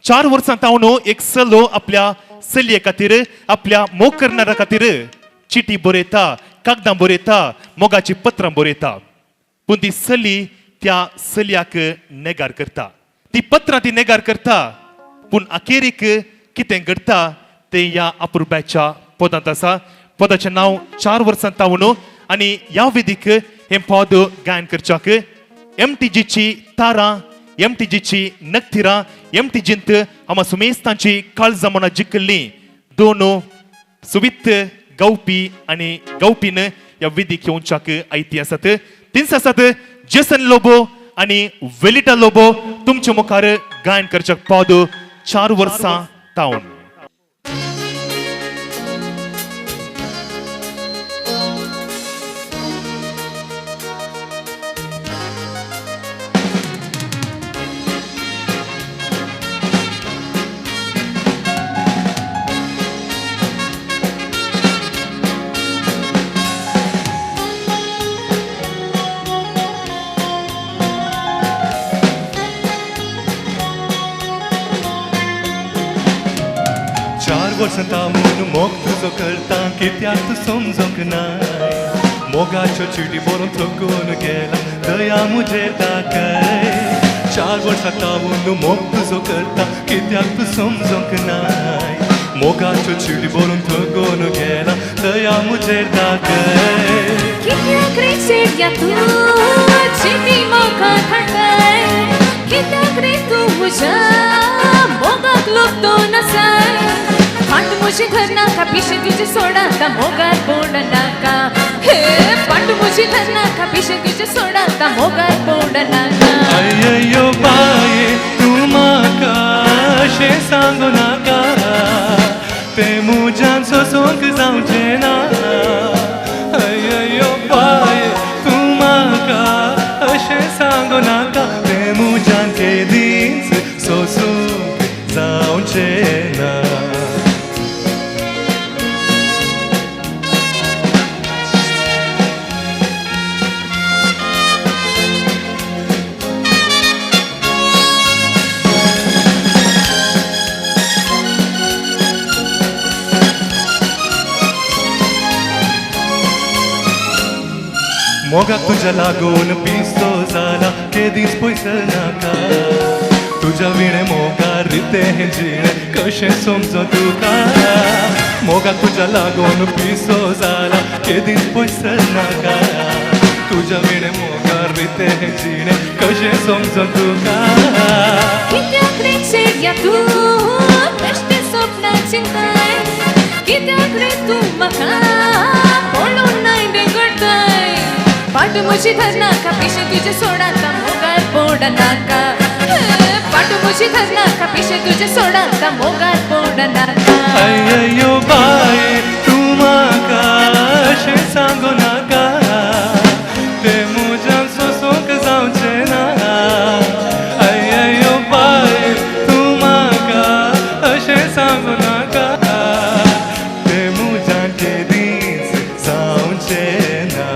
4 वर्सां तावन एक सलो आपल्या चलये खातीर आपल्या मोग करणाऱ्या खातीर चिटी बरयता, कागदां बरयता, मोगाची पत्रां बरयता. पूण ती चली त्या चलयाक नेगार करता. ती पत्रां ती नेगार करता. पूण अखेरीक कितें घडटा तें ह्या अपुर्बाच्या पदांत आसा. पदाचें नांव 4 वर्सां तावन आनी ह्या वेदीक हें पद गायन करच्याक MTGची तारां, MTGची नखतिरां, MTGंत आमा सुमेस्तांची काळजां जिखल्लीं दोन सुवित गावपी आनी गावपीन ह्या वेदीक येवच्याक आयती आसात. तिन्स आसात जेसन लोबो आनी वेलिटा लोबो तुमच्या मुखार गायन करच्याक पद 4 वर्सां तावन. वर्सां तावून मोग तुजो करता कित्याक तूं समजोंक नाय. मोगाच्यो चिटी बरोवन थकून गेला दया मुजेर दाखय. 4 वर्सां तावून मोग तुजो करता कित्याक तूं समजोंक नाय. मोगाच्यो चिटी बरोवन थकून गेला दया मुजेर दाखय. कित्याक रे चेडया तूं चिटी मोगाक हाडटाय. कित्याक रे तूं म्हज्या मोगाक लोकतो नसाय. पांड मुझे घर नाका पिशे तुझे सोडा ता मोगार पोंड नाका. हे पांड मुझे घर नाका पिशे तुझे सोडा ता मोगार पोंड नाका. अय्यो बाये तूं म्हाका अशें सांगू नाका. तें मुज्यान सोसूंक जावचें ना. अय्यो बाये तूं म्हाका अशें सांगू नाका. तें मुज्यान केदींच सोसूंक जावचें ना. मोगाक तुज्या लागून पिस्तो जाला केदींच पयसर नाका. तुज्या विणे मोगार रितें जिणें कशें समजो तुका. मोगाक तुज्या लागून पिस्तो जाला केदींच पयसर नाका. तुज्या विणे मोगार रितें जिणें कशें समजो तुका. कित्याक रे चेडया तूं बेश्टें सपनां चिंताय. कित्याक रे तूं म्हाका पळोवन नाय बेगडताय. पाट मुझे घर नाका पिशे तुझे सोडा ता मोगार पोंड नाका. पाट मुझे घर नाका पिशे तुझे सोडा ता मोगार पोंड नाका. अय्यो बाये तूं म्हाका अशें सांगू नाका. तें मुज्यान सोसूंक जावचें ना. अय्यो बाये तूं म्हाका अशें सांगू नाका. तें मुज्यान केदींच जावचें ना.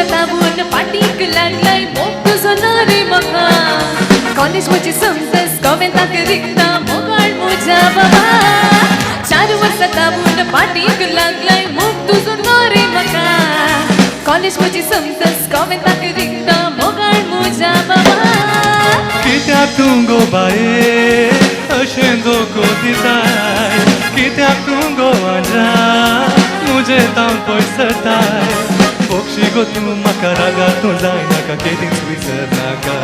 तावून पाटीक लागलाय मोग तुजो ना रे म्हाका. कॉलेज म्हजी समजस गोवेंताक रिकता मोगाळ म्हज्या बाबा. 4 वर्सां तावून पाटीक लागलाय मोग तुजो ना रे म्हाका. कॉलेज म्हजी समजस गोवेंताक रिकता मोगाळ म्हज्या बाबा. कित्याक तूं गो बाये अशें दोको दिताय. कित्याक तूं गो आजा मुजे तावन पयसताय. बक्षी गो तूं म्हाका रागार तूं जाय नाका केदींच विसर नाका.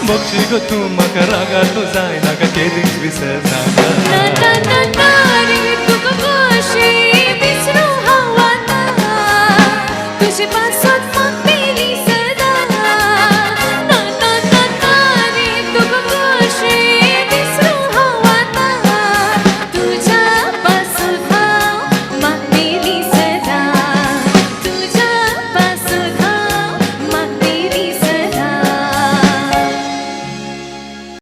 बक्षी गो तूं म्हाका रागार तूं जाय नाका केदींच विसर नाका. ना ना ना ना रे तुका कशें विसरूं हांव आतां. तुजे पासून